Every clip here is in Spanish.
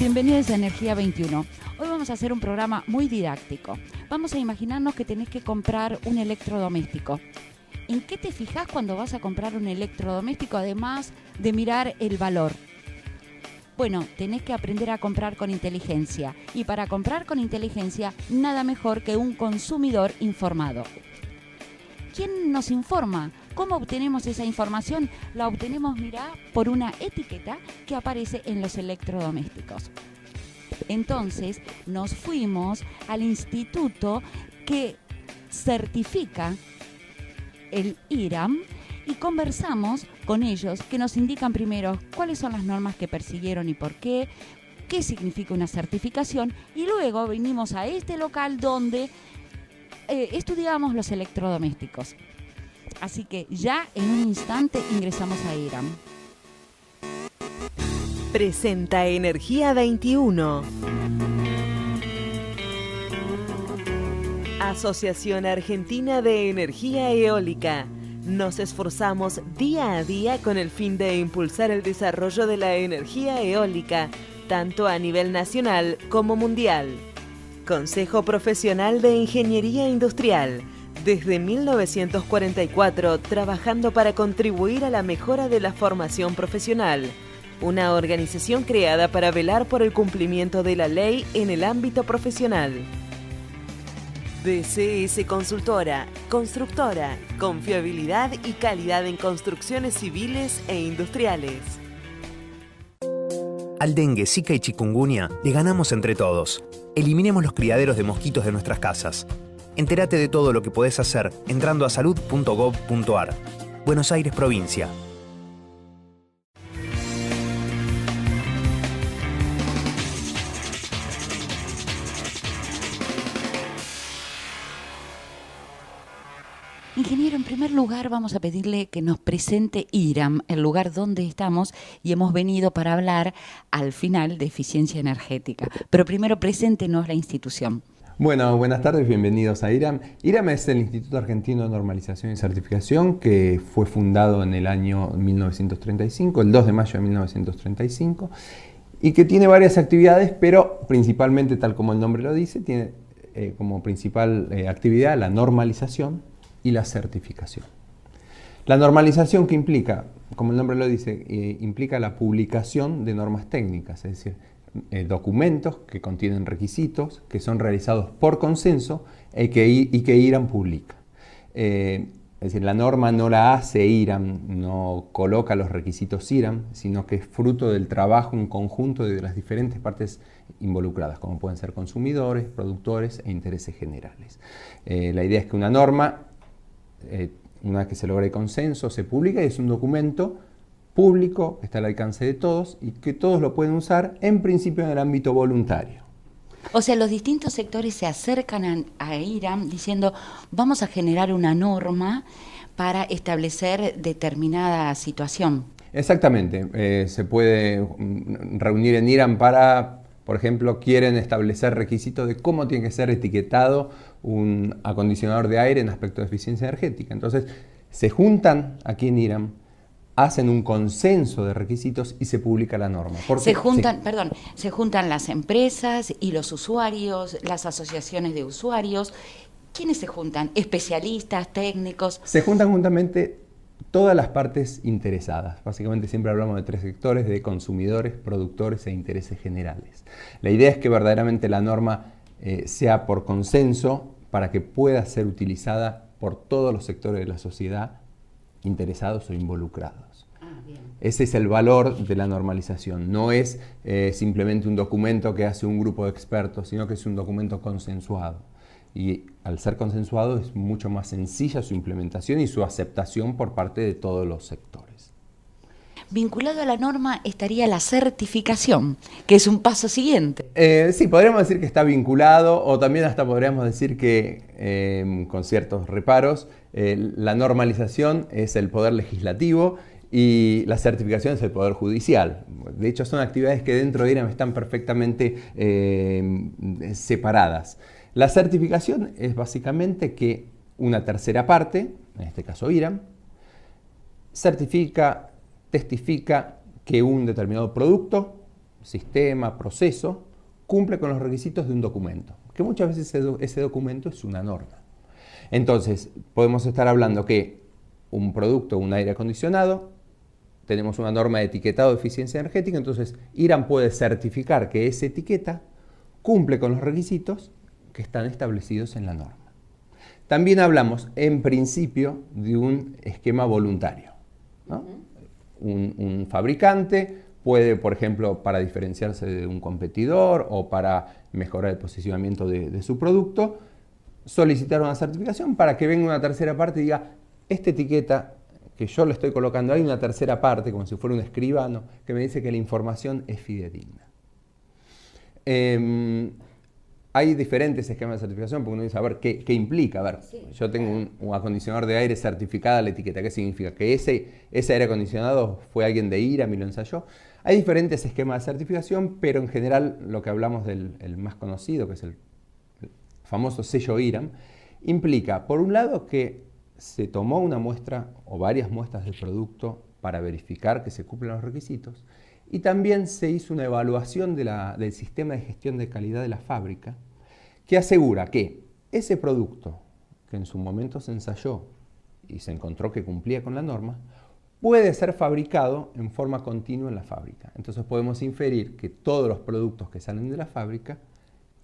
Bienvenidos a Energía 21. Hoy vamos a hacer un programa muy didáctico. Vamos a imaginarnos que tenés que comprar un electrodoméstico. ¿En qué te fijas cuando vas a comprar un electrodoméstico, además de mirar el valor? Bueno, tenés que aprender a comprar con inteligencia. Y para comprar con inteligencia, nada mejor que un consumidor informado. ¿Quién nos informa? ¿Cómo obtenemos esa información? La obtenemos, mirá, por una etiqueta que aparece en los electrodomésticos. Entonces, nos fuimos al instituto que certifica el IRAM y conversamos con ellos, que nos indican primero cuáles son las normas que persiguieron y por qué significa una certificación, y luego vinimos a este local donde estudiamos los electrodomésticos. Así que ya en un instante ingresamos a IRAM. Presenta Energía 21. Asociación Argentina de Energía Eólica. Nos esforzamos día a día con el fin de impulsar el desarrollo de la energía eólica, tanto a nivel nacional como mundial. Consejo Profesional de Ingeniería Industrial. Desde 1944, trabajando para contribuir a la mejora de la formación profesional. Una organización creada para velar por el cumplimiento de la ley en el ámbito profesional. DCS Consultora, constructora, confiabilidad y calidad en construcciones civiles e industriales. Al dengue, zika y chikungunya le ganamos entre todos. Eliminemos los criaderos de mosquitos de nuestras casas. Entérate de todo lo que podés hacer entrando a salud.gov.ar. Buenos Aires, provincia. Ingeniero, en primer lugar vamos a pedirle que nos presente IRAM, el lugar donde estamos, y hemos venido para hablar al final de eficiencia energética. Pero primero preséntenos la institución. Bueno, buenas tardes, bienvenidos a IRAM. IRAM es el Instituto Argentino de Normalización y Certificación, que fue fundado en el año 1935, el 2 de mayo de 1935, y que tiene varias actividades, pero principalmente, tal como el nombre lo dice, tiene como principal actividad la normalización y la certificación. La normalización, que implica, como el nombre lo dice, implica la publicación de normas técnicas, es decir, documentos que contienen requisitos que son realizados por consenso y que IRAM publica. Es decir, la norma no la hace IRAM, no coloca los requisitos IRAM, sino que es fruto del trabajo en conjunto de las diferentes partes involucradas, como pueden ser consumidores, productores e intereses generales. La idea es que una norma, una vez que se logre consenso, se publica y es un documento público, está al alcance de todos y que todos lo pueden usar, en principio en el ámbito voluntario. O sea, los distintos sectores se acercan a IRAM diciendo, vamos a generar una norma para establecer determinada situación. Exactamente, se puede reunir en IRAM para, por ejemplo, quieren establecer requisitos de cómo tiene que ser etiquetado un acondicionador de aire en aspecto de eficiencia energética. Entonces, se juntan aquí en IRAM, hacen un consenso de requisitos y se publica la norma. Se juntan las empresas y los usuarios, las asociaciones de usuarios. ¿Quiénes se juntan? ¿Especialistas, técnicos? Se juntan juntamente todas las partes interesadas. Básicamente siempre hablamos de tres sectores: de consumidores, productores e intereses generales. La idea es que verdaderamente la norma sea por consenso para que pueda ser utilizada por todos los sectores de la sociedad interesados o involucrados. Ese es el valor de la normalización. No es simplemente un documento que hace un grupo de expertos, sino que es un documento consensuado. Y al ser consensuado es mucho más sencilla su implementación y su aceptación por parte de todos los sectores. Vinculado a la norma estaría la certificación, que es un paso siguiente. Sí, podríamos decir que está vinculado, o también hasta podríamos decir que, con ciertos reparos, la normalización es el poder legislativo y la certificación es el poder judicial. De hecho, son actividades que dentro de IRAM están perfectamente separadas. La certificación es básicamente que una tercera parte, en este caso IRAM, certifica, testifica que un determinado producto sistema, proceso, cumple con los requisitos de un documento, que muchas veces ese documento es una norma. Entonces, podemos estar hablando que un producto, un aire acondicionado, tenemos una norma de etiquetado de eficiencia energética, entonces IRAM puede certificar que esa etiqueta cumple con los requisitos que están establecidos en la norma. También hablamos, en principio, de un esquema voluntario, ¿no? Un fabricante puede, por ejemplo, para diferenciarse de un competidor o para mejorar el posicionamiento de su producto, solicitar una certificación para que venga una tercera parte y diga, esta etiqueta que yo le estoy colocando, hay una tercera parte, como si fuera un escribano, que me dice que la información es fidedigna. Hay diferentes esquemas de certificación, porque uno dice, a ver, ¿qué implica? A ver, sí, yo tengo un acondicionador de aire certificada la etiqueta. ¿Qué significa? Que ese aire acondicionado fue alguien de IRAM y lo ensayó. Hay diferentes esquemas de certificación, pero en general lo que hablamos del más conocido, que es el famoso sello IRAM, implica, por un lado, que se tomó una muestra o varias muestras del producto para verificar que se cumplen los requisitos, y también se hizo una evaluación del sistema de gestión de calidad de la fábrica que asegura que ese producto que en su momento se ensayó y se encontró que cumplía con la norma, puede ser fabricado en forma continua en la fábrica. Entonces podemos inferir que todos los productos que salen de la fábrica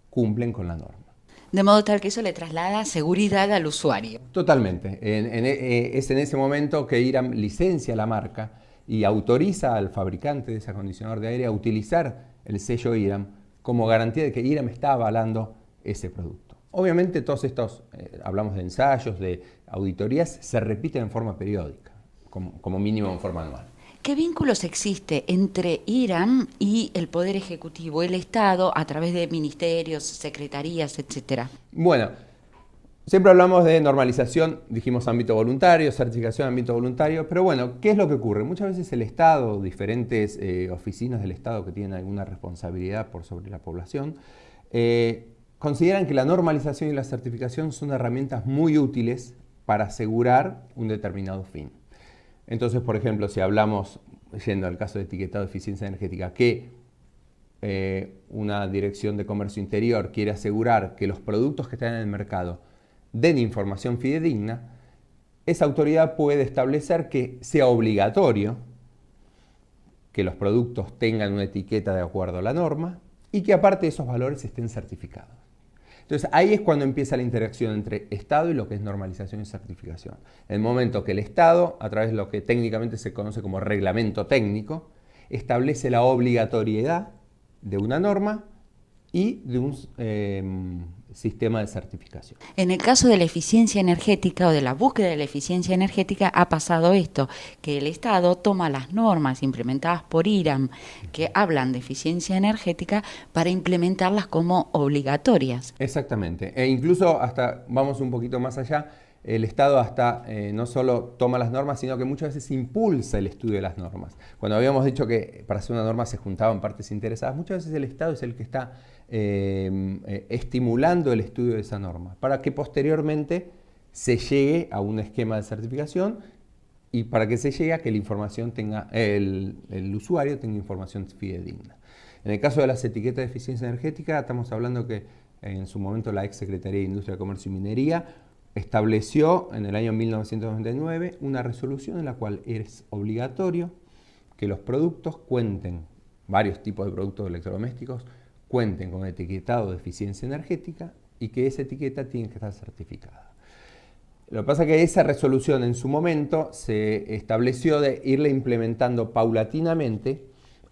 cumplen con la norma. De modo tal que eso le traslada seguridad al usuario. Totalmente. Es en ese momento que IRAM licencia la marca y autoriza al fabricante de ese acondicionador de aire a utilizar el sello IRAM como garantía de que IRAM está avalando ese producto. Obviamente todos estos, hablamos de ensayos, de auditorías, se repiten en forma periódica, como mínimo en forma anual. ¿Qué vínculos existe entre IRAM y el Poder Ejecutivo, el Estado, a través de ministerios, secretarías, etcétera? Bueno, siempre hablamos de normalización, dijimos ámbito voluntario, certificación ámbito voluntario, pero bueno, ¿qué es lo que ocurre? Muchas veces el Estado, diferentes oficinas del Estado que tienen alguna responsabilidad por sobre la población, consideran que la normalización y la certificación son herramientas muy útiles para asegurar un determinado fin. Entonces, por ejemplo, si hablamos, yendo al caso de etiquetado de eficiencia energética, que una dirección de comercio interior quiere asegurar que los productos que están en el mercado den información fidedigna, esa autoridad puede establecer que sea obligatorio que los productos tengan una etiqueta de acuerdo a la norma y que aparte esos valores estén certificados. Entonces ahí es cuando empieza la interacción entre Estado y lo que es normalización y certificación. En el momento que el Estado, a través de lo que técnicamente se conoce como reglamento técnico, establece la obligatoriedad de una norma y de un sistema de certificación. En el caso de la eficiencia energética o de la búsqueda de la eficiencia energética ha pasado esto, que el Estado toma las normas implementadas por IRAM que hablan de eficiencia energética para implementarlas como obligatorias. Exactamente, e incluso hasta, vamos un poquito más allá, el Estado hasta no solo toma las normas, sino que muchas veces impulsa el estudio de las normas. Cuando habíamos dicho que para hacer una norma se juntaban partes interesadas, muchas veces el Estado es el que está estimulando el estudio de esa norma, para que posteriormente se llegue a un esquema de certificación y para que se llegue a que la información tenga, el usuario tenga información fidedigna. En el caso de las etiquetas de eficiencia energética, estamos hablando que en su momento la ex Secretaría de Industria, Comercio y Minería estableció en el año 1999 una resolución en la cual es obligatorio que los productos cuenten, varios tipos de productos electrodomésticos, cuenten con etiquetado de eficiencia energética y que esa etiqueta tiene que estar certificada. Lo que pasa es que esa resolución en su momento se estableció de irla implementando paulatinamente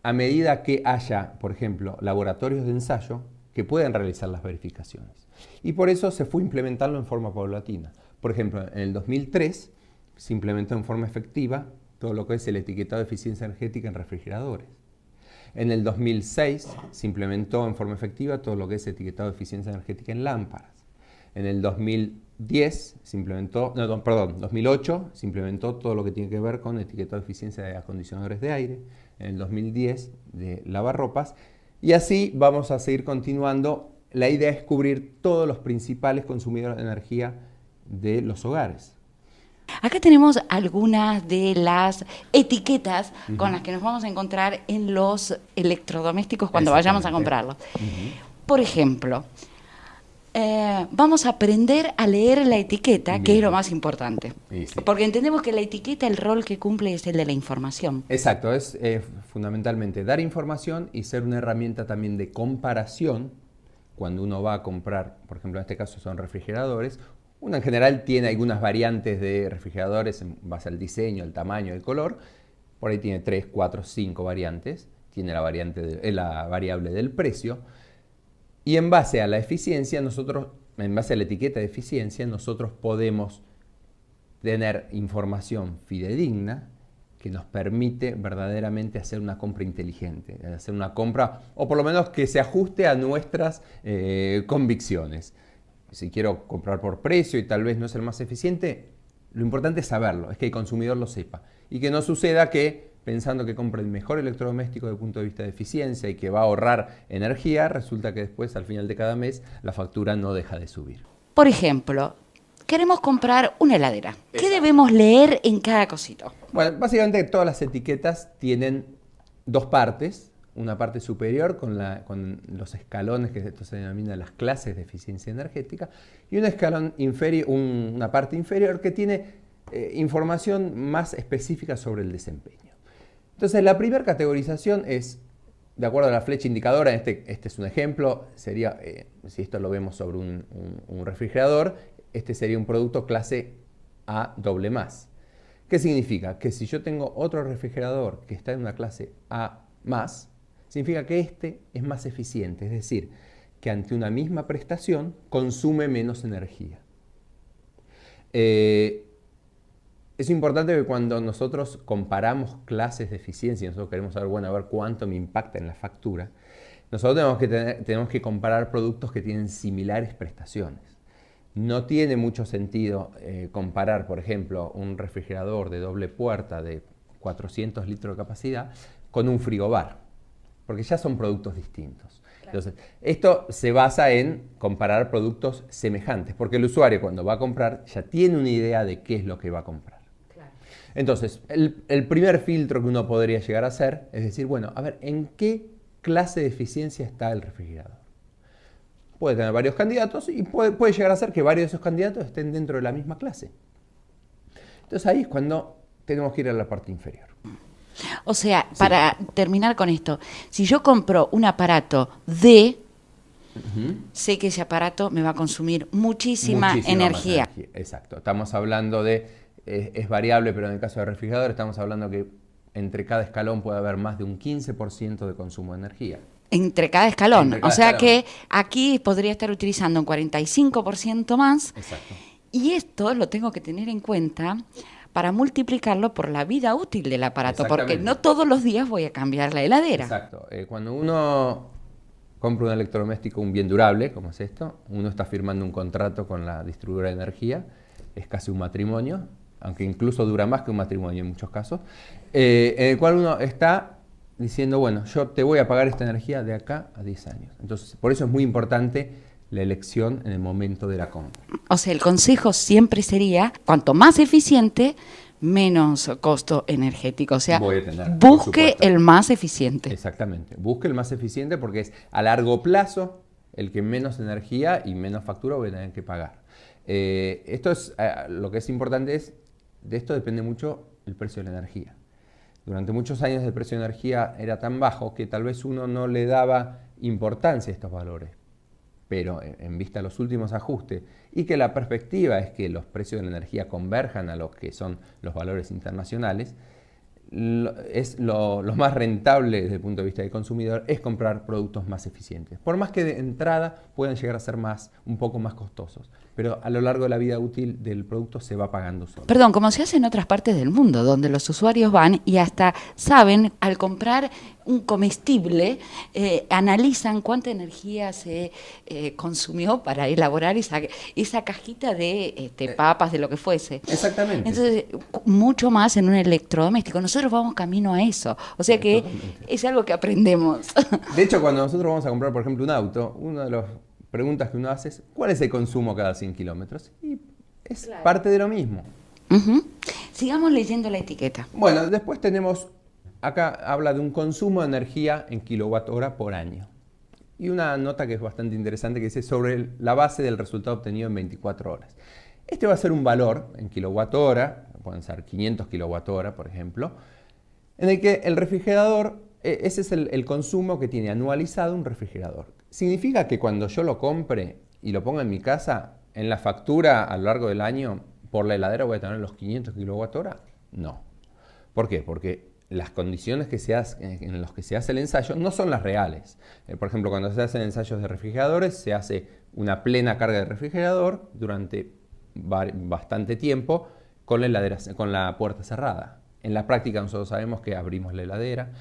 a medida que haya, por ejemplo, laboratorios de ensayo que puedan realizar las verificaciones. Y por eso se fue implementando en forma paulatina. Por ejemplo, en el 2003 se implementó en forma efectiva todo lo que es el etiquetado de eficiencia energética en refrigeradores. En el 2006 se implementó en forma efectiva todo lo que es etiquetado de eficiencia energética en lámparas. En el 2010 se implementó, 2008 se implementó todo lo que tiene que ver con etiquetado de eficiencia de acondicionadores de aire. En el 2010 de lavarropas. Y así vamos a seguir continuando. La idea es cubrir todos los principales consumidores de energía de los hogares. Acá tenemos algunas de las etiquetas con las que nos vamos a encontrar en los electrodomésticos cuando vayamos a comprarlos. Por ejemplo, vamos a aprender a leer la etiqueta, que es lo más importante. Sí. Porque entendemos que la etiqueta, el rol que cumple es el de la información. Exacto, es fundamentalmente dar información y ser una herramienta también de comparación cuando uno va a comprar, por ejemplo, en este caso son refrigeradores. Uno en general tiene algunas variantes de refrigeradores en base al diseño, el tamaño, el color. Por ahí tiene 3, 4, 5 variantes. Tiene la variable del precio. Y en base a la eficiencia, en base a la etiqueta de eficiencia, nosotros podemos tener información fidedigna que nos permite verdaderamente hacer una compra inteligente, hacer una compra, o por lo menos que se ajuste a nuestras convicciones. Si quiero comprar por precio y tal vez no es el más eficiente, lo importante es saberlo, es que el consumidor lo sepa. Y que no suceda que, pensando que compra el mejor electrodoméstico desde el punto de vista de eficiencia y que va a ahorrar energía, resulta que después, al final de cada mes, la factura no deja de subir. Por ejemplo, queremos comprar una heladera. ¿Qué debemos leer en cada cosito? Bueno, básicamente todas las etiquetas tienen dos partes. Una parte superior con los escalones, que esto se denomina las clases de eficiencia energética, y un escalón inferior, una parte inferior que tiene información más específica sobre el desempeño. Entonces, la primera categorización es, de acuerdo a la flecha indicadora, este es un ejemplo, sería, si esto lo vemos sobre un refrigerador, este sería un producto clase A++. ¿Qué significa? Que si yo tengo otro refrigerador que está en una clase A+, significa que este es más eficiente, es decir, que ante una misma prestación consume menos energía. Es importante que cuando nosotros comparamos clases de eficiencia y nosotros queremos saber, bueno, a ver cuánto me impacta en la factura, nosotros tenemos que comparar productos que tienen similares prestaciones. No tiene mucho sentido comparar, por ejemplo, un refrigerador de doble puerta de 400 litros de capacidad con un frigobar, porque ya son productos distintos. Claro. Entonces, esto se basa en comparar productos semejantes, porque el usuario cuando va a comprar ya tiene una idea de qué es lo que va a comprar. Claro. Entonces, el primer filtro que uno podría llegar a hacer es decir, bueno, a ver, ¿en qué clase de eficiencia está el refrigerador? Puede tener varios candidatos y puede llegar a ser que varios de esos candidatos estén dentro de la misma clase. Entonces, ahí es cuando tenemos que ir a la parte inferior. O sea, sí. Para terminar con esto, si yo compro un aparato D, sé que ese aparato me va a consumir muchísima energía. Exacto. Estamos hablando de, es variable, pero en el caso del refrigerador estamos hablando que entre cada escalón puede haber más de un 15% de consumo de energía. Entre cada escalón. O sea que aquí podría estar utilizando un 45% más. Exacto. Y esto lo tengo que tener en cuenta para multiplicarlo por la vida útil del aparato, porque no todos los días voy a cambiar la heladera. Exacto. Cuando uno compra un electrodoméstico, un bien durable, como es esto, uno está firmando un contrato con la distribuidora de energía, es casi un matrimonio, aunque incluso dura más que un matrimonio en muchos casos, en el cual uno está diciendo, bueno, yo te voy a pagar esta energía de acá a 10 años. Entonces, por eso es muy importante la elección en el momento de la compra. O sea, el consejo siempre sería, cuanto más eficiente, menos costo energético. O sea, busque el más eficiente. Exactamente, busque el más eficiente porque es a largo plazo el que menos energía y menos factura voy a tener que pagar. Lo que es importante es, de esto depende mucho el precio de la energía. Durante muchos años el precio de energía era tan bajo que tal vez uno no le daba importancia a estos valores. Pero en vista de los últimos ajustes y que la perspectiva es que los precios de la energía converjan a lo que son los valores internacionales, es lo más rentable desde el punto de vista del consumidor es comprar productos más eficientes. Por más que de entrada puedan llegar a ser un poco más costosos, pero a lo largo de la vida útil del producto se va pagando solo. Perdón, como se hace en otras partes del mundo, donde los usuarios van y hasta saben, al comprar un comestible, analizan cuánta energía se consumió para elaborar esa cajita de papas, de lo que fuese. Exactamente. Entonces, mucho más en un electrodoméstico. Nosotros vamos camino a eso. O sea que es algo que aprendemos. De hecho, cuando nosotros vamos a comprar, por ejemplo, un auto, una de las preguntas que uno hace es, ¿cuál es el consumo cada 100 kilómetros? Y es parte de lo mismo. Ujú. Sigamos leyendo la etiqueta. Bueno, después tenemos, acá habla de un consumo de energía en kilowatt hora por año. Y una nota que es bastante interesante que dice sobre la base del resultado obtenido en 24 horas. Este va a ser un valor en kilowatt hora, pueden ser 500 kilowatt hora, por ejemplo, en el que el refrigerador, ese es el consumo que tiene anualizado un refrigerador. ¿Significa que cuando yo lo compre y lo ponga en mi casa, en la factura a lo largo del año, por la heladera voy a tener los 500 kilowatt hora? No. ¿Por qué? Porque las condiciones en las que se hace el ensayo no son las reales. Por ejemplo, cuando se hacen ensayos de refrigeradores, se hace una plena carga de refrigerador durante bastante tiempo con la heladera, con la puerta cerrada. En la práctica nosotros sabemos que abrimos la heladera,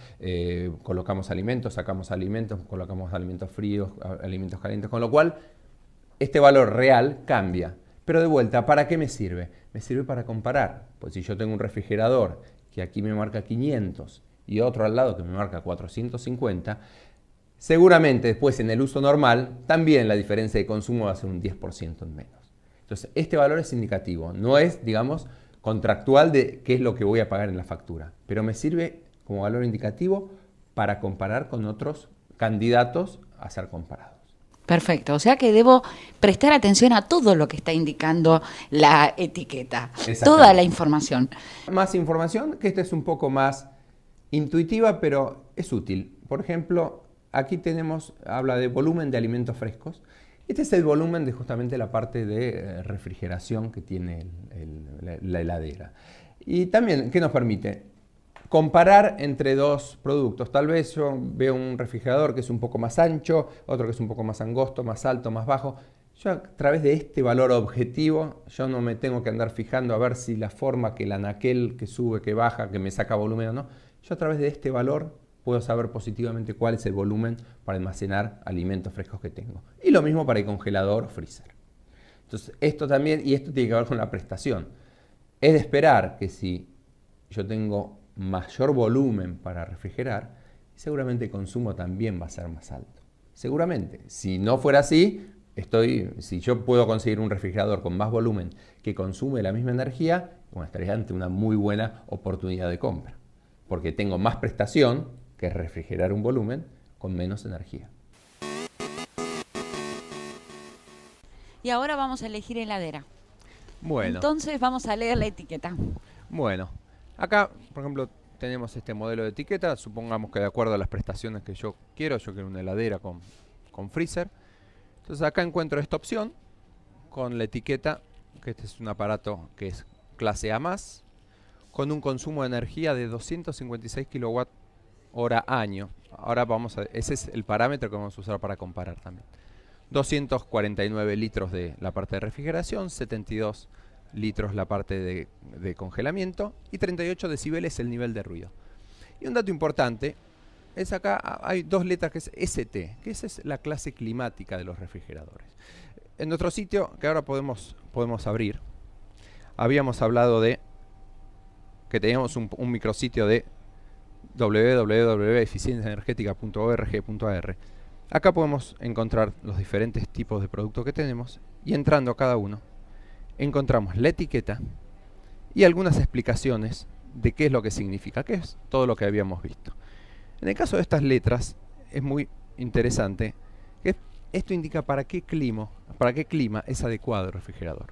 colocamos alimentos, sacamos alimentos, colocamos alimentos fríos, alimentos calientes, con lo cual este valor real cambia. Pero de vuelta, ¿para qué me sirve? Me sirve para comparar. Pues si yo tengo un refrigerador que aquí me marca 500 y otro al lado que me marca 450, seguramente después en el uso normal también la diferencia de consumo va a ser un 10% en menos. Entonces, este valor es indicativo, no es, digamos, contractual de qué es lo que voy a pagar en la factura, pero me sirve como valor indicativo para comparar con otros candidatos a ser comparados. Perfecto, o sea que debo prestar atención a todo lo que está indicando la etiqueta, toda la información. Más información, que esta es un poco más intuitiva, pero es útil. Por ejemplo, aquí habla de volumen de alimentos frescos. Este es el volumen de justamente la parte de refrigeración que tiene la heladera. Y también, ¿qué nos permite? Comparar entre dos productos. Tal vez yo veo un refrigerador que es un poco más ancho, otro que es un poco más angosto, más alto, más bajo. Yo a través de este valor objetivo, yo no me tengo que andar fijando a ver si la forma que el anaquel que sube, que baja, que me saca volumen o no. Yo a través de este valor puedo saber positivamente cuál es el volumen para almacenar alimentos frescos que tengo. Y lo mismo para el congelador o freezer. Entonces, esto también, y esto tiene que ver con la prestación. Es de esperar que si yo tengo mayor volumen para refrigerar, seguramente el consumo también va a ser más alto. Seguramente. Si no fuera así, si yo puedo conseguir un refrigerador con más volumen que consume la misma energía, bueno, estaría ante una muy buena oportunidad de compra. Porque tengo más prestación que refrigerar un volumen con menos energía. Y ahora vamos a elegir heladera. Bueno. Entonces vamos a leer la etiqueta. Bueno, acá, por ejemplo, tenemos este modelo de etiqueta. Supongamos que de acuerdo a las prestaciones que yo quiero una heladera con freezer. Entonces acá encuentro esta opción con la etiqueta, que este es un aparato que es clase A+, con un consumo de energía de 256 kWh año. Ahora ese es el parámetro que vamos a usar para comparar también. 249 litros de la parte de refrigeración, 72 litros la parte de congelamiento y 38 decibeles el nivel de ruido. Y un dato importante es acá, hay dos letras que es ST, que esa es la clase climática de los refrigeradores. En nuestro sitio, que ahora podemos abrir, habíamos hablado de que teníamos un micrositio de www.eficienciaenergetica.org.ar. Acá podemos encontrar los diferentes tipos de productos que tenemos y entrando a cada uno encontramos la etiqueta y algunas explicaciones de qué es lo que significa, qué es todo lo que habíamos visto. En el caso de estas letras es muy interesante que esto indica para qué clima es adecuado el refrigerador.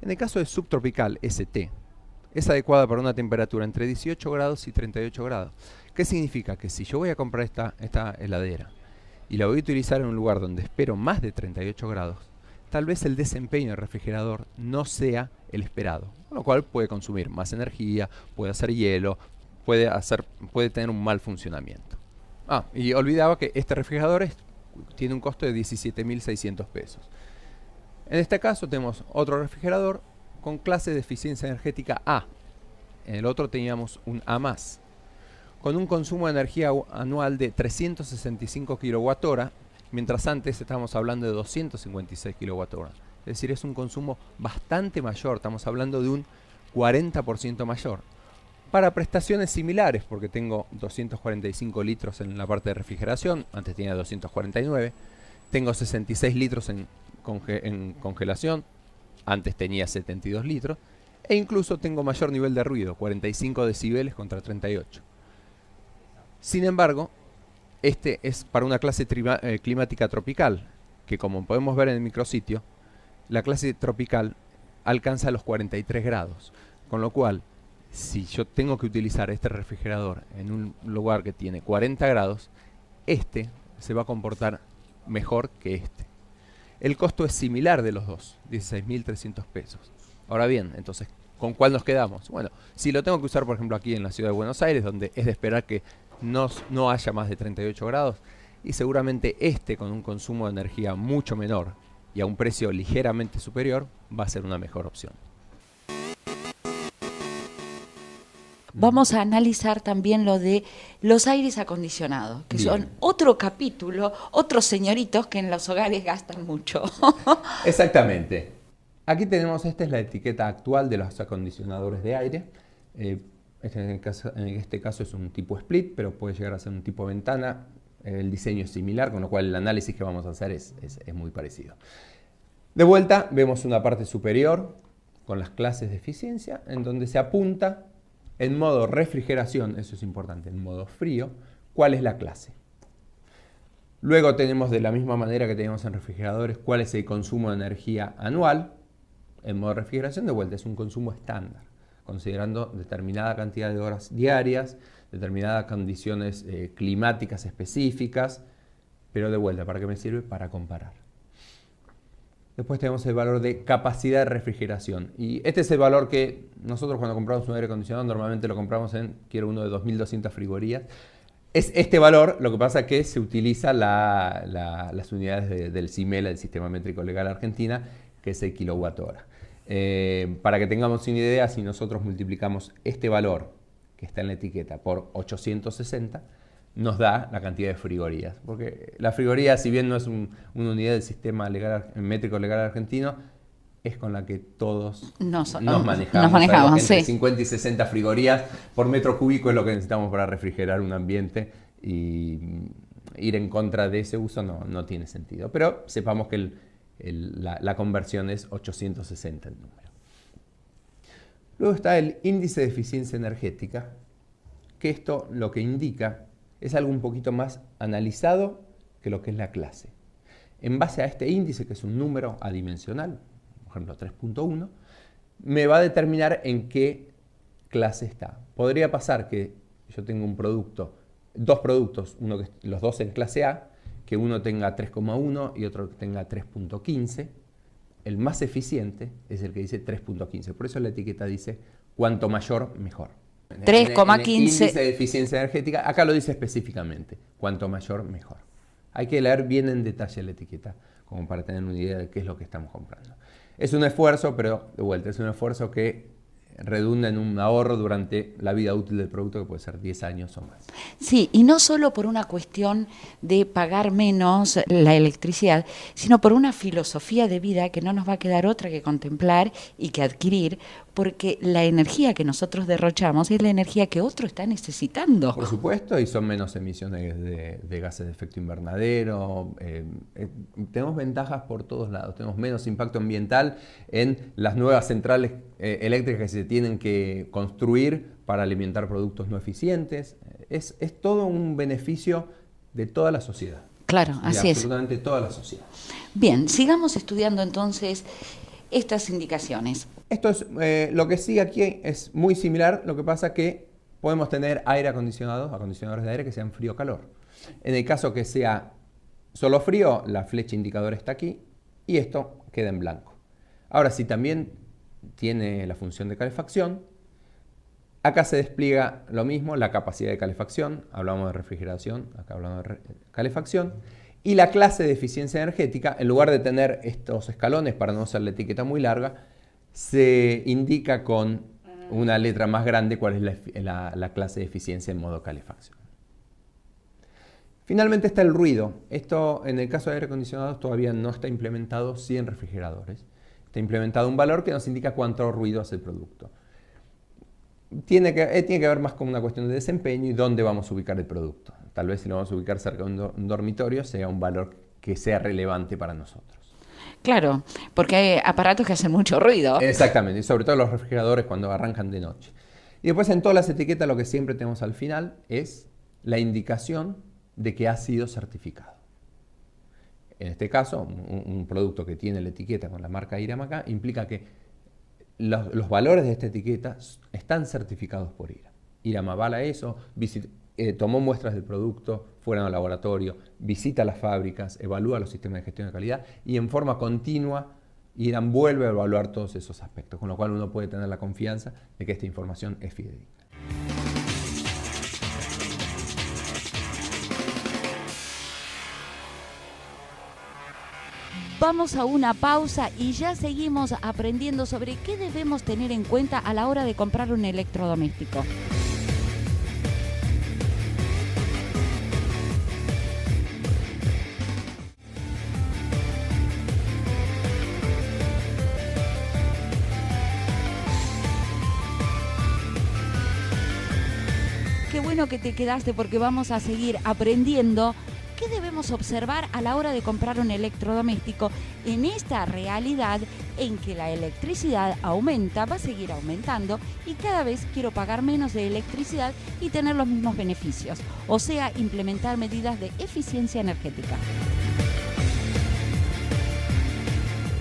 En el caso de subtropical ST es adecuada para una temperatura entre 18 grados y 38 grados. ¿Qué significa? Que si yo voy a comprar esta heladera y la voy a utilizar en un lugar donde espero más de 38 grados, tal vez el desempeño del refrigerador no sea el esperado, con lo cual puede consumir más energía, puede hacer hielo, puede tener un mal funcionamiento. Y olvidaba que este refrigerador tiene un costo de 17.600 pesos. En este caso tenemos otro refrigerador con clase de eficiencia energética A. En el otro teníamos un A+, con un consumo de energía anual de 365 kWh, mientras antes estábamos hablando de 256 kWh. Es decir, es un consumo bastante mayor, estamos hablando de un 40% mayor. Para prestaciones similares, porque tengo 245 litros en la parte de refrigeración, antes tenía 249, tengo 66 litros en congelación, antes tenía 72 litros, E incluso tengo mayor nivel de ruido, 45 decibeles contra 38. Sin embargo, este es para una clase climática tropical, que como podemos ver en el micrositio, la clase tropical alcanza los 43 grados. Con lo cual, si yo tengo que utilizar este refrigerador en un lugar que tiene 40 grados, este se va a comportar mejor que este. El costo es similar de los dos, 16.300 pesos. Ahora bien, entonces, ¿con cuál nos quedamos? Bueno, si lo tengo que usar, por ejemplo, aquí en la ciudad de Buenos Aires, donde es de esperar que no haya más de 38 grados, y seguramente este, con un consumo de energía mucho menor y a un precio ligeramente superior, va a ser una mejor opción. Vamos a analizar también lo de los aires acondicionados, que son otro capítulo, otros señoritos que en los hogares gastan mucho. Exactamente. Aquí tenemos, esta es la etiqueta actual de los acondicionadores de aire. En este caso es un tipo split, pero puede llegar a ser un tipo ventana. El diseño es similar, con lo cual el análisis que vamos a hacer es muy parecido. De vuelta, vemos una parte superior con las clases de eficiencia, en donde se apunta en modo refrigeración, eso es importante, en modo frío, cuál es la clase. Luego tenemos, de la misma manera que tenemos en refrigeradores, cuál es el consumo de energía anual. En modo refrigeración, de vuelta, es un consumo estándar, considerando determinada cantidad de horas diarias, determinadas condiciones climáticas específicas, pero de vuelta, ¿para qué me sirve? Para comparar. Después tenemos el valor de capacidad de refrigeración. Y este es el valor que nosotros cuando compramos un aire acondicionado normalmente lo compramos quiero uno de 2.200 frigorías. Es este valor, lo que pasa es que se utiliza las unidades del CIMELA, el Sistema Métrico Legal Argentina, que es el kilowatt hora. Para que tengamos una idea, si nosotros multiplicamos este valor que está en la etiqueta por 860, nos da la cantidad de frigorías. Porque la frigoría, si bien no es una unidad del Sistema Métrico Legal Argentino, es con la que todos nos manejamos. Entre 50 y 60 frigorías por metro cúbico es lo que necesitamos para refrigerar un ambiente, y ir en contra de ese uso no tiene sentido. Pero sepamos que la conversión es 860 el número. Luego está el índice de eficiencia energética, que esto lo que indica es algo un poquito más analizado que lo que es la clase. En base a este índice, que es un número adimensional, por ejemplo 3.1, me va a determinar en qué clase está. Podría pasar que yo tenga dos productos, los dos en clase A, que uno tenga 3.1 y otro que tenga 3.15. El más eficiente es el que dice 3.15. Por eso la etiqueta dice cuanto mayor, mejor. 3,15. Índice de eficiencia energética, acá lo dice específicamente, cuanto mayor, mejor. Hay que leer bien en detalle la etiqueta, como para tener una idea de qué es lo que estamos comprando. Es un esfuerzo, pero de vuelta, es un esfuerzo que redunda en un ahorro durante la vida útil del producto, que puede ser 10 años o más. Sí, y no solo por una cuestión de pagar menos la electricidad, sino por una filosofía de vida que no nos va a quedar otra que contemplar y que adquirir, porque la energía que nosotros derrochamos es la energía que otro está necesitando. Por supuesto, y son menos emisiones de gases de efecto invernadero. Tenemos ventajas por todos lados. Tenemos menos impacto ambiental en las nuevas centrales eléctricas que se tienen que construir para alimentar productos no eficientes. Es todo un beneficio de toda la sociedad. Claro, así es. Absolutamente toda la sociedad. Bien, sigamos estudiando entonces estas indicaciones. Esto es lo que sigue aquí es muy similar, lo que pasa que podemos tener aire acondicionado, acondicionadores de aire que sean frío o calor. En el caso que sea solo frío, la flecha indicadora está aquí y esto queda en blanco. Ahora, si también tiene la función de calefacción, acá se despliega lo mismo, la capacidad de calefacción, hablamos de refrigeración, acá hablamos de calefacción, y la clase de eficiencia energética, en lugar de tener estos escalones para no hacer la etiqueta muy larga, se indica con una letra más grande cuál es la clase de eficiencia en modo calefacción. Finalmente está el ruido. Esto en el caso de aire acondicionados todavía no está implementado, sí en refrigeradores. Está implementado un valor que nos indica cuánto ruido hace el producto. Tiene que ver más con una cuestión de desempeño y dónde vamos a ubicar el producto. Tal vez si lo vamos a ubicar cerca de un dormitorio sea un valor que sea relevante para nosotros. Claro, porque hay aparatos que hacen mucho ruido. Exactamente, y sobre todo los refrigeradores cuando arrancan de noche. Y después en todas las etiquetas lo que siempre tenemos al final es la indicación de que ha sido certificado. En este caso, un producto que tiene la etiqueta con la marca IRAM acá implica que los valores de esta etiqueta están certificados por IRAM. IRAM avala eso, tomó muestras del producto, fueron al laboratorio, visita las fábricas, evalúa los sistemas de gestión de calidad y en forma continua IRAM vuelve a evaluar todos esos aspectos, con lo cual uno puede tener la confianza de que esta información es fidedigna. Vamos a una pausa y ya seguimos aprendiendo sobre qué debemos tener en cuenta a la hora de comprar un electrodoméstico. Qué bueno que te quedaste porque vamos a seguir aprendiendo qué debemos observar a la hora de comprar un electrodoméstico en esta realidad en que la electricidad aumenta, va a seguir aumentando y cada vez quiero pagar menos de electricidad y tener los mismos beneficios, o sea, implementar medidas de eficiencia energética.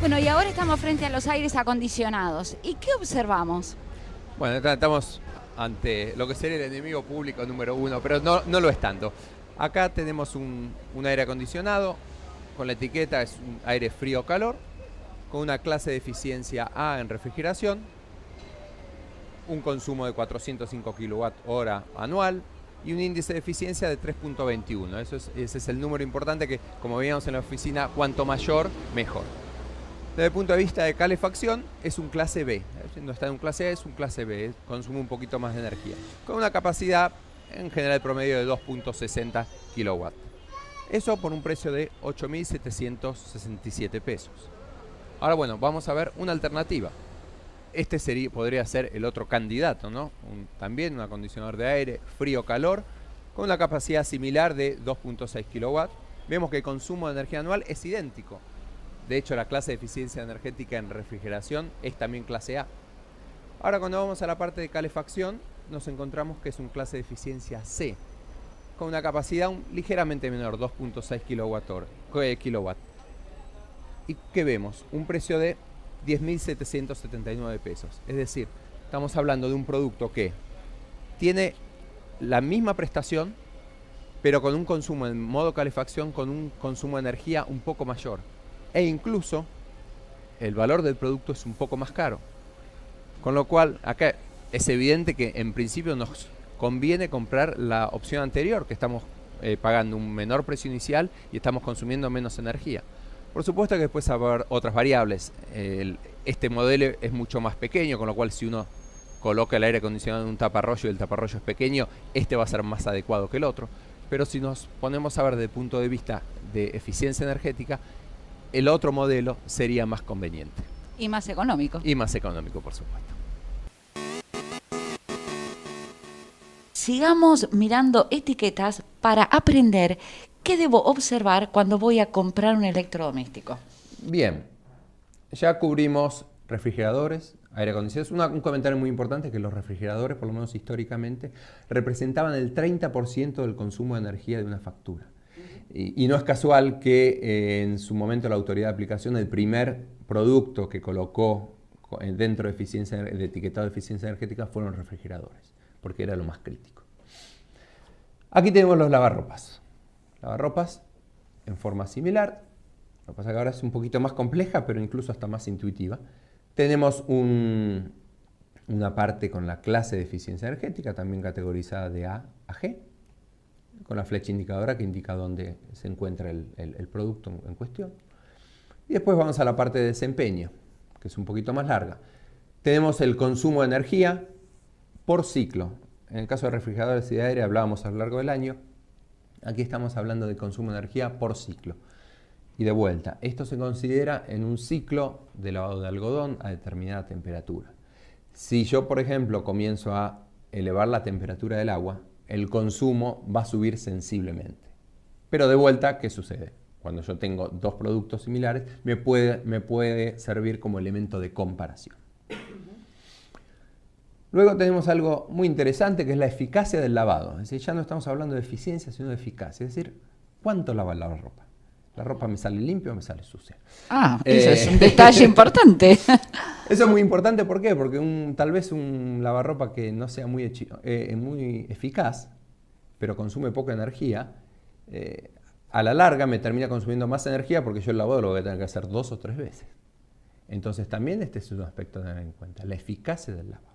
Bueno, y ahora estamos frente a los aires acondicionados. ¿Y qué observamos? Bueno, estamos ante lo que sería el enemigo público número uno, pero no lo es tanto. Acá tenemos un aire acondicionado, con la etiqueta es un aire frío-calor, con una clase de eficiencia A en refrigeración, un consumo de 405 kWh anual y un índice de eficiencia de 3.21. Ese es el número importante que, como veíamos en la oficina, cuanto mayor, mejor. Desde el punto de vista de calefacción, es un clase B. No está en un clase A, es un clase B, consume un poquito más de energía, con una capacidad en general promedio de 2.60 kW. Eso por un precio de 8.767 pesos. Ahora bueno, vamos a ver una alternativa. Este podría ser el otro candidato, ¿no? También un acondicionador de aire frío-calor con una capacidad similar de 2.6 kW. Vemos que el consumo de energía anual es idéntico. De hecho, la clase de eficiencia energética en refrigeración es también clase A. Ahora cuando vamos a la parte de calefacción, nos encontramos que es un clase de eficiencia C, con una capacidad ligeramente menor, 2.6 kW. ¿Y qué vemos? Un precio de 10.779 pesos. Es decir, estamos hablando de un producto que tiene la misma prestación, pero con un consumo en modo calefacción, con un consumo de energía un poco mayor. E incluso el valor del producto es un poco más caro. Con lo cual, acá es evidente que en principio nos conviene comprar la opción anterior, que estamos pagando un menor precio inicial y estamos consumiendo menos energía. Por supuesto que después va a haber otras variables. Este modelo es mucho más pequeño, con lo cual si uno coloca el aire acondicionado en un taparrollo y el taparrollo es pequeño, este va a ser más adecuado que el otro. Pero si nos ponemos a ver desde el punto de vista de eficiencia energética, el otro modelo sería más conveniente. Y más económico. Y más económico, por supuesto. Sigamos mirando etiquetas para aprender qué debo observar cuando voy a comprar un electrodoméstico. Bien, ya cubrimos refrigeradores, aire acondicionados. Un comentario muy importante es que los refrigeradores, por lo menos históricamente, representaban el 30% del consumo de energía de una factura. Y no es casual que en su momento la autoridad de aplicación, el primer producto que colocó dentro de etiquetado de eficiencia energética fueron refrigeradores, porque era lo más crítico. Aquí tenemos los lavarropas. Lavarropas en forma similar. Lo que pasa es que ahora es un poquito más compleja, pero incluso hasta más intuitiva. Tenemos una parte con la clase de eficiencia energética, también categorizada de A a G, con la flecha indicadora que indica dónde se encuentra el producto en cuestión. Y después vamos a la parte de desempeño, que es un poquito más larga. Tenemos el consumo de energía por ciclo. En el caso de refrigeradores y de aire hablábamos a lo largo del año. Aquí estamos hablando de consumo de energía por ciclo. Y de vuelta, esto se considera en un ciclo de lavado de algodón a determinada temperatura. Si yo, por ejemplo, comienzo a elevar la temperatura del agua, el consumo va a subir sensiblemente. Pero de vuelta, ¿qué sucede? cuando yo tengo dos productos similares, me puede servir como elemento de comparación. Luego tenemos algo muy interesante que es la eficacia del lavado. Es decir, ya no estamos hablando de eficiencia, sino de eficacia. Es decir, ¿cuánto lava la ropa? ¿La ropa me sale limpia o me sale sucia? Eso es un detalle importante. Eso es muy importante, ¿por qué? Porque tal vez un lavarropa que no sea muy eficaz, pero consume poca energía, a la larga me termina consumiendo más energía porque yo el lavado lo voy a tener que hacer 2 o 3 veces. Entonces también este es un aspecto a tener en cuenta, la eficacia del lavado.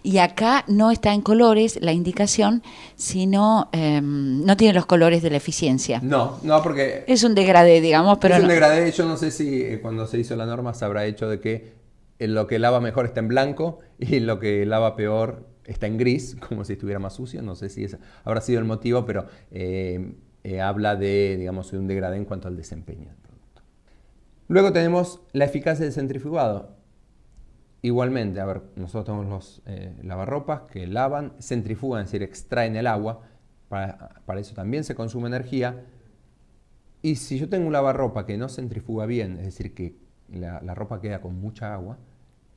Y acá no está en colores la indicación, sino no tiene los colores de la eficiencia. No, porque... Es un degradé, digamos, pero es un degradé. Yo no sé si cuando se hizo la norma se habrá hecho de que lo que lava mejor está en blanco y lo que lava peor está en gris, como si estuviera más sucio. No sé si ese habrá sido el motivo, pero habla de, digamos, de un degradé en cuanto al desempeño del producto. Luego tenemos la eficacia del centrifugado. Igualmente, a ver, nosotros tenemos los lavarropas que lavan, centrifugan, es decir, extraen el agua, para eso también se consume energía. Y si yo tengo un lavarropa que no centrifuga bien, es decir, que la ropa queda con mucha agua,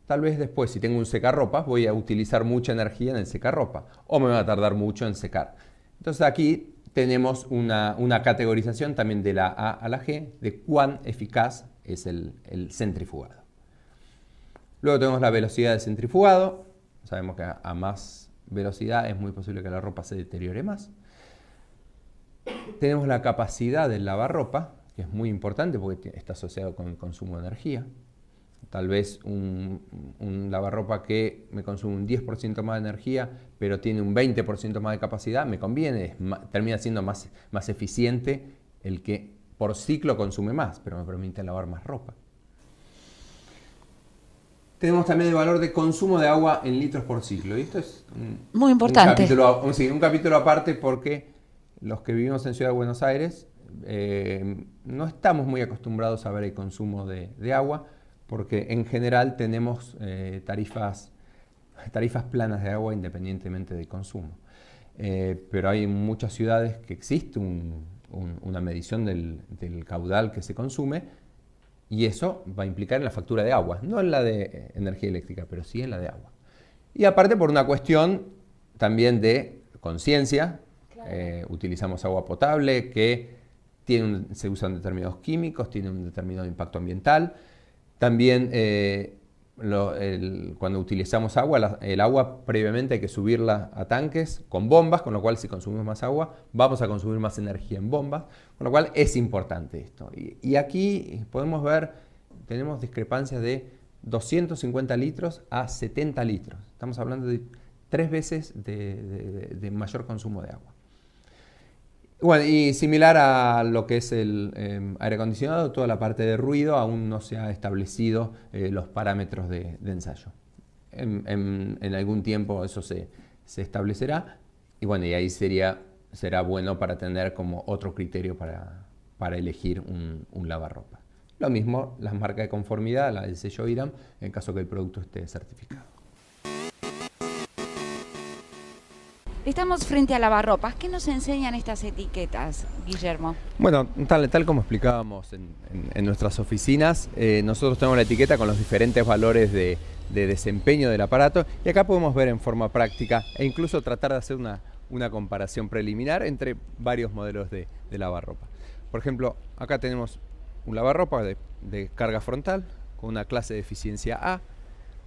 tal vez después, si tengo un secarropas, voy a utilizar mucha energía en el secarropa, o me va a tardar mucho en secar. Entonces aquí tenemos una categorización también de la A a la G, de cuán eficaz es el centrifugado. Luego tenemos la velocidad del centrifugado. Sabemos que a más velocidad es muy posible que la ropa se deteriore más. Tenemos la capacidad del lavarropa, que es muy importante porque está asociado con el consumo de energía. Tal vez un lavarropa que me consume un 10% más de energía, pero tiene un 20% más de capacidad, me conviene, termina siendo más eficiente el que por ciclo consume más, pero me permite lavar más ropa. Tenemos también el valor de consumo de agua en litros por ciclo. Y esto es muy importante. Un capítulo aparte porque los que vivimos en Ciudad de Buenos Aires no estamos muy acostumbrados a ver el consumo de agua porque en general tenemos tarifas planas de agua independientemente del consumo. Pero hay muchas ciudades que existe una medición del caudal que se consume. Y eso va a implicar en la factura de agua, no en la de energía eléctrica, pero sí en la de agua. Y aparte por una cuestión también de conciencia, claro. Utilizamos agua potable que se usan determinados químicos, tiene un determinado impacto ambiental. También cuando utilizamos agua, el agua previamente hay que subirla a tanques con bombas, con lo cual si consumimos más agua vamos a consumir más energía en bombas, con lo cual es importante esto. Y aquí podemos ver, tenemos discrepancias de 250 litros a 70 litros. Estamos hablando de 3 veces de mayor consumo de agua. Bueno, y similar a lo que es el aire acondicionado, toda la parte de ruido aún no se ha establecido los parámetros de ensayo. En algún tiempo eso se establecerá y bueno, y ahí será bueno para tener como otro criterio para elegir un lavarropa. Lo mismo las marcas de conformidad, la del sello IRAM, en caso que el producto esté certificado. Estamos frente a lavarropas. ¿Qué nos enseñan estas etiquetas, Guillermo? Bueno, tal como explicábamos en nuestras oficinas, nosotros tenemos la etiqueta con los diferentes valores de desempeño del aparato y acá podemos ver en forma práctica e incluso tratar de hacer una comparación preliminar entre varios modelos de lavarropa. Por ejemplo, acá tenemos un lavarropa de carga frontal con una clase de eficiencia A,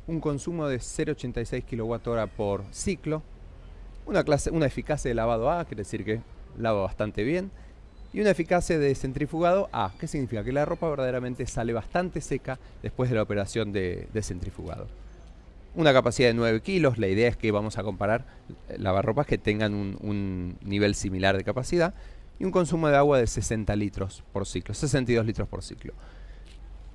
un consumo de 0,86 kWh por ciclo, una eficacia de lavado A, quiere decir que lava bastante bien, y una eficacia de centrifugado A. ¿Qué significa? Que la ropa verdaderamente sale bastante seca después de la operación de centrifugado. Una capacidad de 9 kilos, la idea es que vamos a comparar lavarropas que tengan un nivel similar de capacidad, y un consumo de agua de 60 litros por ciclo, 62 litros por ciclo.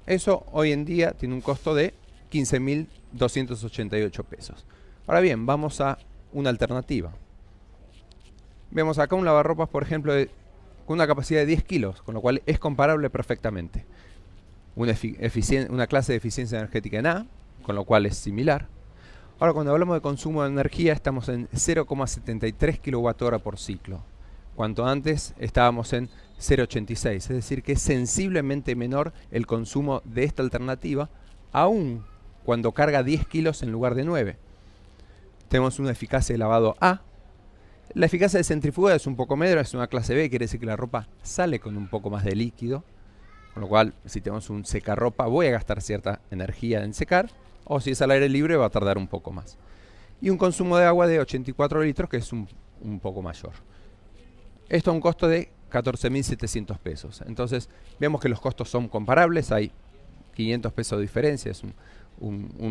Eso hoy en día tiene un costo de 15.288 pesos. Ahora bien, vamos a una alternativa. Vemos acá un lavarropas, por ejemplo, con una capacidad de 10 kilos, con lo cual es comparable perfectamente. Una clase de eficiencia energética en A, con lo cual es similar. Ahora, cuando hablamos de consumo de energía, estamos en 0,73 kWh por ciclo. Cuanto antes estábamos en 0,86, es decir, que es sensiblemente menor el consumo de esta alternativa, aún cuando carga 10 kilos en lugar de 9. Tenemos una eficacia de lavado A. La eficacia de centrifuga es un poco menor, es una clase B, quiere decir que la ropa sale con un poco más de líquido, con lo cual si tenemos un secarropa voy a gastar cierta energía en secar, o si es al aire libre va a tardar un poco más. Y un consumo de agua de 84 litros, que es un poco mayor. Esto a un costo de 14.700 pesos. Entonces vemos que los costos son comparables, hay 500 pesos de diferencia, es un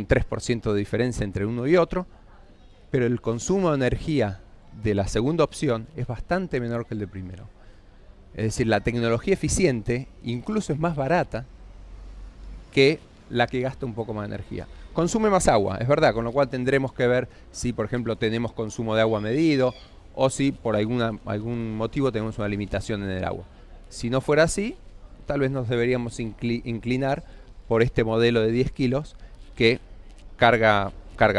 3% de diferencia entre uno y otro, pero el consumo de energía de la segunda opción es bastante menor que el de primero. Es decir, la tecnología eficiente incluso es más barata que la que gasta un poco más de energía. Consume más agua, es verdad, con lo cual tendremos que ver si, por ejemplo, tenemos consumo de agua medido o si por algún motivo tenemos una limitación en el agua. Si no fuera así, tal vez nos deberíamos inclinar por este modelo de 10 kilos que carga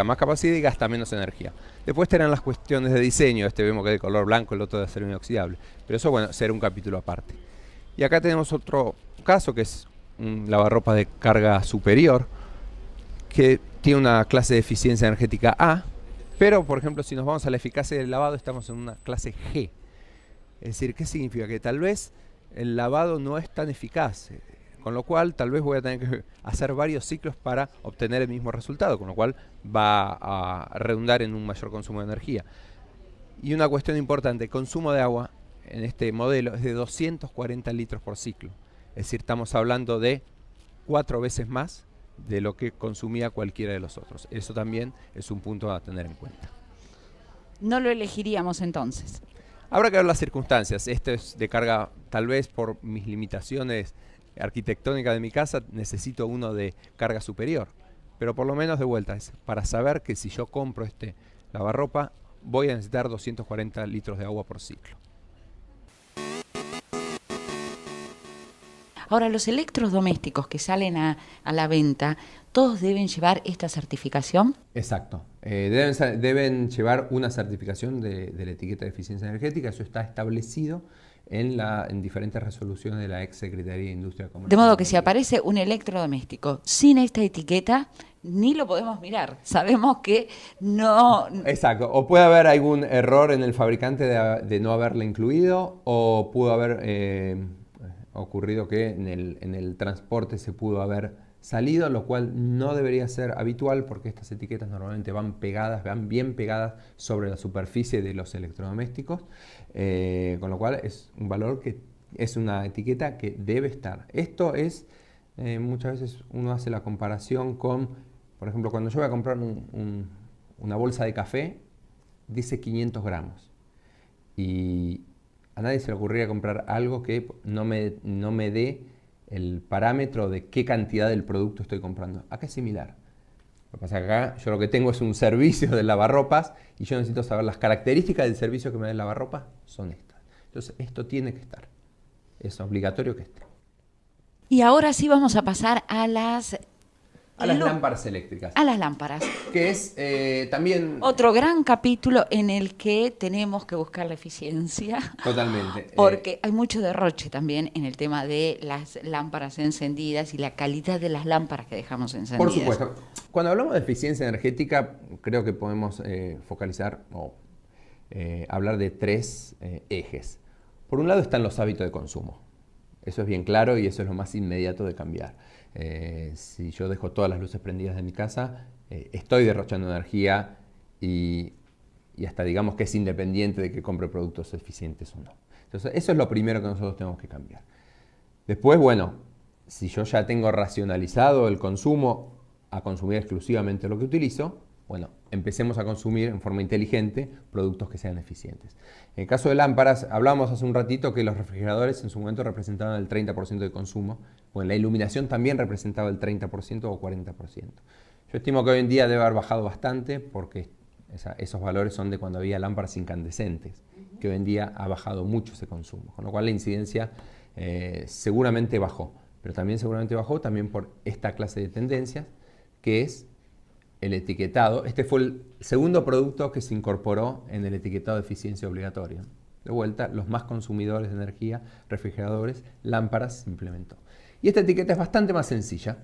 más capacidad y gasta menos energía. Después estarán las cuestiones de diseño, este vemos que es de color blanco, el otro de acero inoxidable, pero eso, bueno, será un capítulo aparte. Y acá tenemos otro caso que es un lavarropas de carga superior, que tiene una clase de eficiencia energética A, pero por ejemplo si nos vamos a la eficacia del lavado estamos en una clase G. Es decir, ¿qué significa? Que tal vez el lavado no es tan eficaz, con lo cual tal vez voy a tener que hacer varios ciclos para obtener el mismo resultado, con lo cual va a redundar en un mayor consumo de energía. Y una cuestión importante, el consumo de agua en este modelo es de 240 litros por ciclo. Es decir, estamos hablando de 4 veces más de lo que consumía cualquiera de los otros. Eso también es un punto a tener en cuenta. No lo elegiríamos entonces. Habrá que ver las circunstancias. Esto es de carga, tal vez por mis limitaciones arquitectónicas de mi casa, necesito uno de carga superior. Pero por lo menos de vuelta, es para saber que si yo compro este lavarropa, voy a necesitar 240 litros de agua por ciclo. Ahora, los electrodomésticos que salen a la venta, ¿todos deben llevar esta certificación? Exacto. Deben llevar una certificación de la etiqueta de eficiencia energética. Eso está establecido en diferentes resoluciones de la ex Secretaría de Industria Comercial. De modo que si aparece un electrodoméstico sin esta etiqueta, ni lo podemos mirar. Sabemos que no... Exacto. O puede haber algún error en el fabricante de no haberla incluido, o pudo haber ocurrido que en el transporte se pudo haber salido, lo cual no debería ser habitual porque estas etiquetas normalmente van bien pegadas sobre la superficie de los electrodomésticos, con lo cual es un valor que es una etiqueta que debe estar. Esto es, muchas veces uno hace la comparación con, por ejemplo, cuando yo voy a comprar una bolsa de café, dice 500 gramos. Y a nadie se le ocurriría comprar algo que no me dé el parámetro de qué cantidad del producto estoy comprando. Acá es similar. Lo que pasa es que acá yo lo que tengo es un servicio de lavarropas y yo necesito saber las características del servicio que me da el lavarropas son estas. Entonces esto tiene que estar. Es obligatorio que esté. Y ahora sí vamos a pasar a las lámparas eléctricas. A las lámparas. Que es también... Otro gran capítulo en el que tenemos que buscar la eficiencia. Totalmente. Porque hay mucho derroche también en el tema de las lámparas encendidas y la calidad de las lámparas que dejamos encendidas. Por supuesto. Cuando hablamos de eficiencia energética, creo que podemos focalizar o hablar de 3 ejes. Por un lado están los hábitos de consumo. Eso es bien claro y eso es lo más inmediato de cambiar. Si yo dejo todas las luces prendidas de mi casa, estoy derrochando energía y hasta digamos que es independiente de que compre productos eficientes o no. Entonces eso es lo primero que nosotros tenemos que cambiar. Después, bueno, si yo ya tengo racionalizado el consumo a consumir exclusivamente lo que utilizo, bueno, empecemos a consumir en forma inteligente productos que sean eficientes. En el caso de lámparas, hablábamos hace un ratito que los refrigeradores en su momento representaban el 30% de consumo. Bueno, la iluminación también representaba el 30% o 40%. Yo estimo que hoy en día debe haber bajado bastante porque esos valores son de cuando había lámparas incandescentes, que hoy en día ha bajado mucho ese consumo, con lo cual la incidencia seguramente bajó, pero también seguramente bajó también por esta clase de tendencias, que es el etiquetado. Este fue el segundo producto que se incorporó en el etiquetado de eficiencia obligatoria. de vuelta, los más consumidores de energía, refrigeradores, lámparas, se implementó. Y esta etiqueta es bastante más sencilla.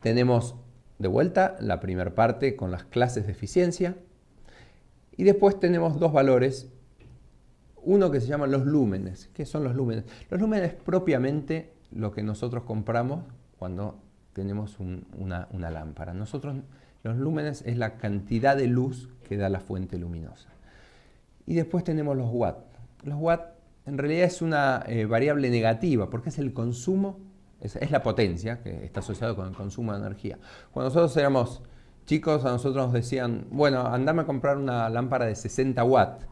Tenemos de vuelta la primera parte con las clases de eficiencia y después tenemos dos valores, uno que se llama los lúmenes. ¿Qué son los lúmenes? Los lúmenes es propiamente lo que nosotros compramos cuando tenemos una lámpara. Los lúmenes es la cantidad de luz que da la fuente luminosa. Y después tenemos los watts. Los watts en realidad es una variable negativa porque es el consumo, es la potencia que está asociado con el consumo de energía. Cuando nosotros éramos chicos, a nosotros nos decían, bueno, andame a comprar una lámpara de 60 watts.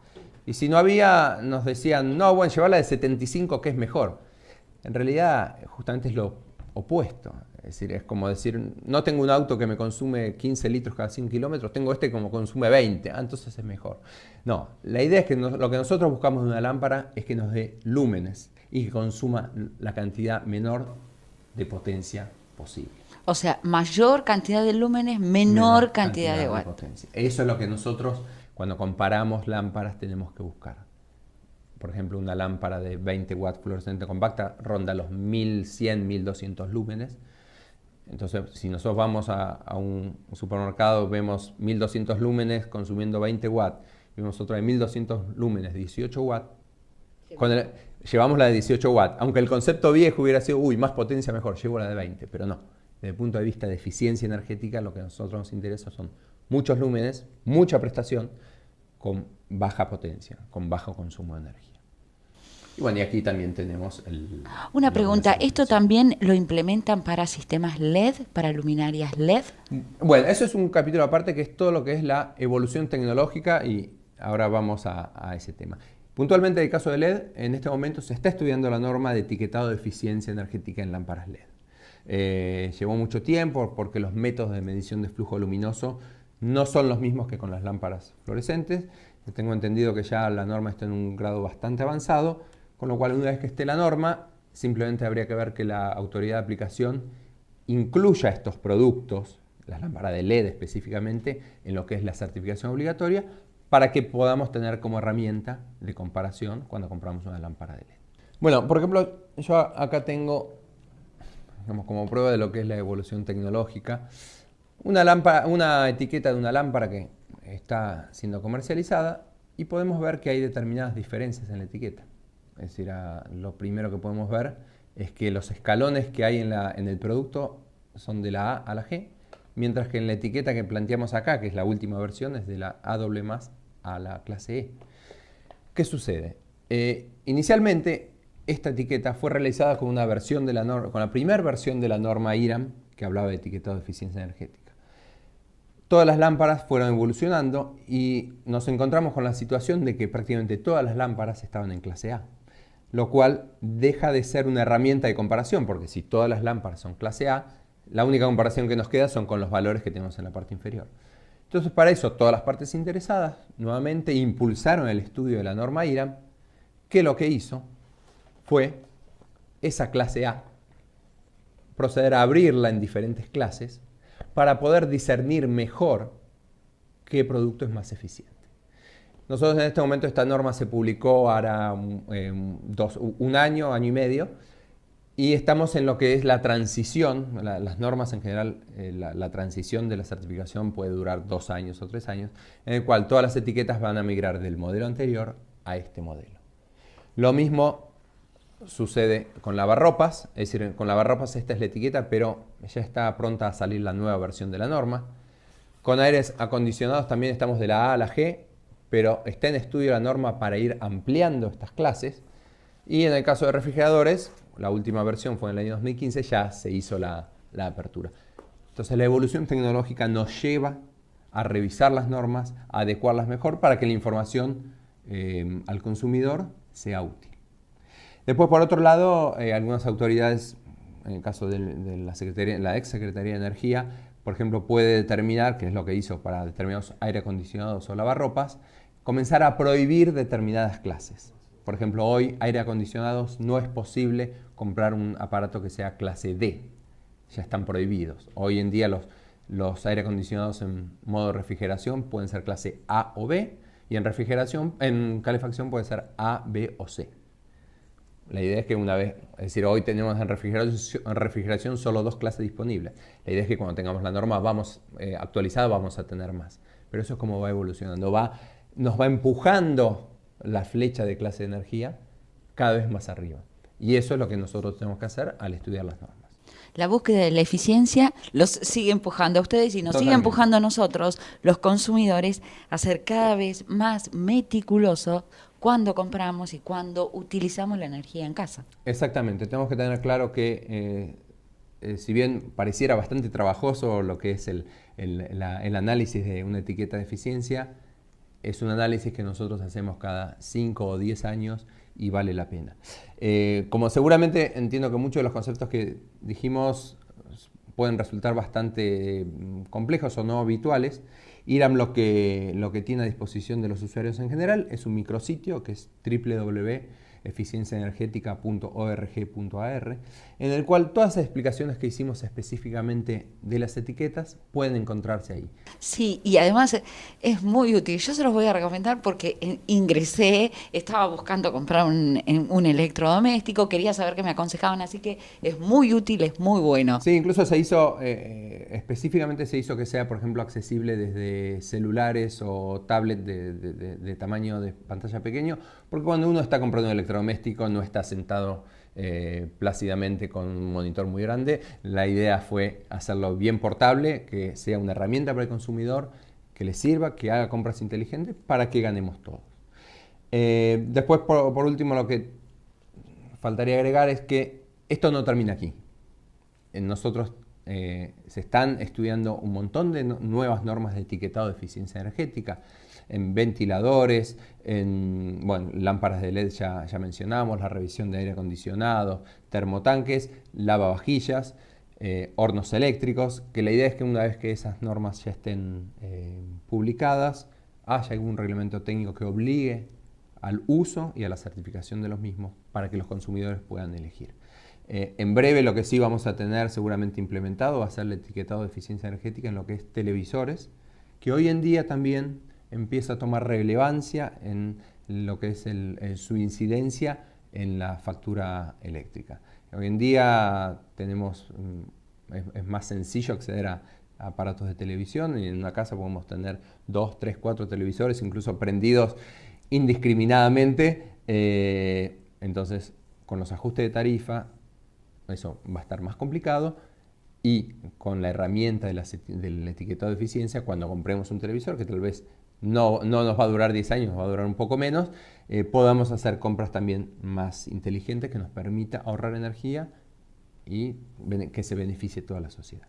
Y si no había, nos decían, no, bueno, llevarla de 75 que es mejor. En realidad, justamente es lo opuesto. Es decir, es como decir, no tengo un auto que me consume 15 litros cada 100 kilómetros, tengo este como consume 20, entonces es mejor. No, la idea es que lo que nosotros buscamos de una lámpara es que nos dé lúmenes y que consuma la cantidad menor de potencia posible. O sea, mayor cantidad de lúmenes, menor cantidad de watts. Potencia. Eso es lo que nosotros, cuando comparamos lámparas, tenemos que buscar. Por ejemplo, una lámpara de 20 watts fluorescente compacta ronda los 1100, 1200 lúmenes. Entonces, si nosotros vamos a un supermercado, vemos 1200 lúmenes consumiendo 20 watts, y nosotros de 1200 lúmenes, 18 watts, llevamos la de 18 watts. Aunque el concepto viejo hubiera sido, más potencia mejor, llevo la de 20, pero no. Desde el punto de vista de eficiencia energética, lo que a nosotros nos interesa son muchos lúmenes, mucha prestación, con baja potencia, con bajo consumo de energía. Y bueno, y aquí también tenemos una pregunta, ¿esto también lo implementan para sistemas LED, para luminarias LED? Bueno, eso es un capítulo aparte que es todo lo que es la evolución tecnológica y ahora vamos a ese tema. Puntualmente en el caso de LED, en este momento se está estudiando la norma de etiquetado de eficiencia energética en lámparas LED. Llevó mucho tiempo porque los métodos de medición de flujo luminoso no son los mismos que con las lámparas fluorescentes. Tengo entendido que ya la norma está en un grado bastante avanzado, con lo cual una vez que esté la norma, simplemente habría que ver que la autoridad de aplicación incluya estos productos, las lámparas de LED específicamente, en lo que es la certificación obligatoria, para que podamos tener como herramienta de comparación cuando compramos una lámpara de LED. Bueno, por ejemplo, yo acá tengo, digamos, como prueba de lo que es la evolución tecnológica, una etiqueta de una lámpara que está siendo comercializada y podemos ver que hay determinadas diferencias en la etiqueta. Es decir, lo primero que podemos ver es que los escalones que hay en el producto son de la A a la G, mientras que en la etiqueta que planteamos acá, que es la última versión, es de la AA+ a la clase E. ¿Qué sucede? Inicialmente, esta etiqueta fue realizada con una versión de con la primera versión de la norma IRAM, que hablaba de etiquetado de eficiencia energética. Todas las lámparas fueron evolucionando y nos encontramos con la situación de que prácticamente todas las lámparas estaban en clase A, lo cual deja de ser una herramienta de comparación, porque si todas las lámparas son clase A, la única comparación que nos queda son con los valores que tenemos en la parte inferior. Entonces, para eso, todas las partes interesadas nuevamente impulsaron el estudio de la norma IRAM, que lo que hizo fue esa clase A, proceder a abrirla en diferentes clases para poder discernir mejor qué producto es más eficiente. Nosotros en este momento esta norma se publicó ahora un año y medio, y estamos en lo que es la transición. Las normas en general, la transición de la certificación puede durar 2 años o 3 años, en el cual todas las etiquetas van a migrar del modelo anterior a este modelo. Lo mismo sucede con lavarropas, es decir, con lavarropas esta es la etiqueta, pero ya está pronta a salir la nueva versión de la norma. Con aires acondicionados también estamos de la A a la G, pero está en estudio la norma para ir ampliando estas clases. Y en el caso de refrigeradores, la última versión fue en el año 2015, ya se hizo la apertura. Entonces la evolución tecnológica nos lleva a revisar las normas, a adecuarlas mejor para que la información al consumidor sea útil. Después, por otro lado, algunas autoridades, en el caso de la ex Secretaría de Energía, por ejemplo, puede determinar, que es lo que hizo para determinados aire acondicionados o lavarropas, comenzar a prohibir determinadas clases. Por ejemplo, hoy aire acondicionados no es posible comprar un aparato que sea clase D. Ya están prohibidos. Hoy en día los aire acondicionados en modo refrigeración pueden ser clase A o B, Y en calefacción puede ser A, B o C. La idea es que una vez, es decir, hoy tenemos en refrigeración solo 2 clases disponibles. La idea es que cuando tengamos la norma actualizada vamos a tener más. Pero eso es como va evolucionando. Nos va empujando la flecha de clase de energía cada vez más arriba. Y eso es lo que nosotros tenemos que hacer al estudiar las normas. La búsqueda de la eficiencia los sigue empujando a ustedes y nos sigue empujando a nosotros, los consumidores, a ser cada vez más meticulosos cuando compramos y cuando utilizamos la energía en casa. Exactamente, tenemos que tener claro que si bien pareciera bastante trabajoso lo que es el análisis de una etiqueta de eficiencia, es un análisis que nosotros hacemos cada 5 o 10 años y vale la pena. Como seguramente entiendo que muchos de los conceptos que dijimos pueden resultar bastante complejos o no habituales, IRAM lo que tiene a disposición de los usuarios en general es un micrositio que es www.eficienciaenergetica.org.ar, en el cual todas las explicaciones que hicimos específicamente de las etiquetas pueden encontrarse ahí. Sí, y además es muy útil. Yo se los voy a recomendar porque estaba buscando comprar un electrodoméstico, quería saber qué me aconsejaban, así que es muy útil, es muy bueno. Sí, incluso se hizo, específicamente se hizo que sea, por ejemplo, accesible desde celulares o tablets de tamaño de pantalla pequeño, porque cuando uno está comprando un electrodoméstico no está sentado plácidamente con un monitor muy grande. La idea fue hacerlo bien portable, que sea una herramienta para el consumidor, que le sirva, que haga compras inteligentes para que ganemos todos. Después, por último, lo que faltaría agregar es que esto no termina aquí. Nosotros se están estudiando un montón de nuevas normas de etiquetado de eficiencia energética, en ventiladores, en lámparas de LED ya mencionamos, la revisión de aire acondicionado, termotanques, lavavajillas, hornos eléctricos, que la idea es que una vez que esas normas ya estén publicadas, haya algún reglamento técnico que obligue al uso y a la certificación de los mismos para que los consumidores puedan elegir. En breve lo que sí vamos a tener seguramente implementado va a ser el etiquetado de eficiencia energética en lo que es televisores, que hoy en día también empieza a tomar relevancia en lo que es su incidencia en la factura eléctrica. Hoy en día es más sencillo acceder a aparatos de televisión y en una casa podemos tener 2, 3, 4 televisores, incluso prendidos indiscriminadamente. Entonces, con los ajustes de tarifa, eso va a estar más complicado. Y con la herramienta del etiquetado de eficiencia, cuando compremos un televisor, que tal vez no nos va a durar 10 años, va a durar un poco menos, podamos hacer compras también más inteligentes que nos permita ahorrar energía y que se beneficie toda la sociedad.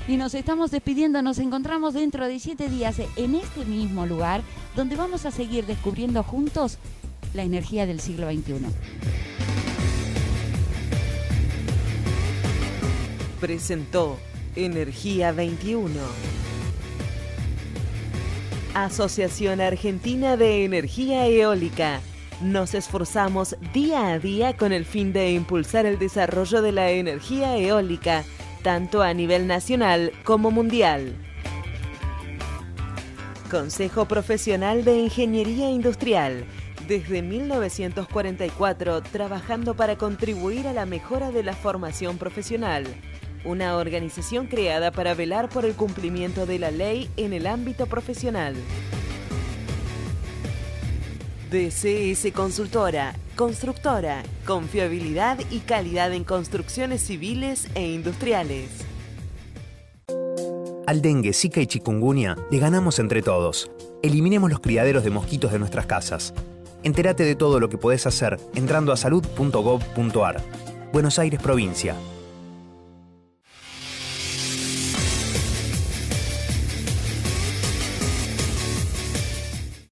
Y nos estamos despidiendo, nos encontramos dentro de 7 días en este mismo lugar, donde vamos a seguir descubriendo juntos la energía del siglo XXI. Presentó Energía 21. Asociación Argentina de Energía Eólica. Nos esforzamos día a día con el fin de impulsar el desarrollo de la energía eólica, tanto a nivel nacional como mundial. Consejo Profesional de Ingeniería Industrial. Desde 1944, trabajando para contribuir a la mejora de la formación profesional. Una organización creada para velar por el cumplimiento de la ley en el ámbito profesional. DCS Consultora, constructora, confiabilidad y calidad en construcciones civiles e industriales. Al dengue, zika y chikungunya le ganamos entre todos. Eliminemos los criaderos de mosquitos de nuestras casas. Entérate de todo lo que podés hacer entrando a salud.gov.ar. Buenos Aires, provincia.